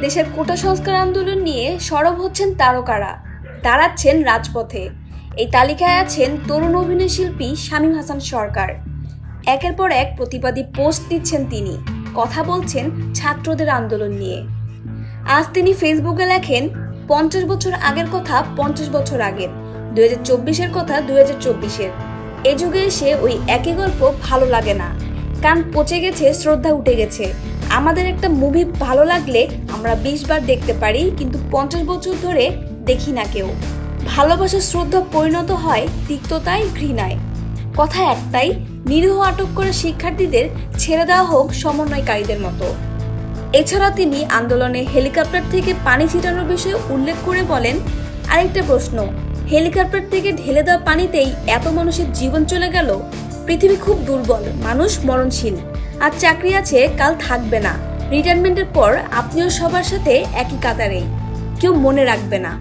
দেশের কোটা সংস্কার আন্দোলন নিয়ে সরব হচ্ছেন তারকারা, দাঁড়াচ্ছেন রাজপথে। এই তালিকায় আছেন তরুণ অভিনয় শিল্পী শামীম হাসান সরকার। একের পর এক প্রতিবাদী পোস্ট দিচ্ছেন তিনি, কথা বলছেন ছাত্রদের আন্দোলন নিয়ে। আজ তিনি ফেসবুকে লেখেন, 50 বছর আগের কথা 50 বছর আগের, 2024-এর কথা 2024-এর। এ যুগে এসে ওই একই গল্প ভালো লাগে না। কান পচে গেছে, শ্রদ্ধা উঠে গেছে। আমাদের একটা মুভি ভালো লাগলে আমরা 20 বার দেখতে পারি, কিন্তু 50 বছর ধরে দেখি না কেউ। ভালোবাসার শ্রদ্ধা পরিণত হয় তিক্ততায়, ঘৃণায়। কথা একটাই, নিরীহ আটক করা শিক্ষার্থীদের ছেড়ে দেওয়া হোক সমন্বয়কারীদের মতো। এছাড়া তিনি আন্দোলনে হেলিকপ্টার থেকে পানি ছিটানোর বিষয়ে উল্লেখ করে বলেন, আরেকটা প্রশ্ন, হেলিকপ্টার থেকে ঢেলে দেওয়া পানিতেই এত মানুষের জীবন চলে গেল। পৃথিবী খুব দুর্বল, মানুষ মরণশীল। আর চাকরি আছে, কাল থাকবে না। রিটায়ারমেন্টের পর আপনিও সবার সাথে একই কাতারেই, কেউ মনে রাখবে না।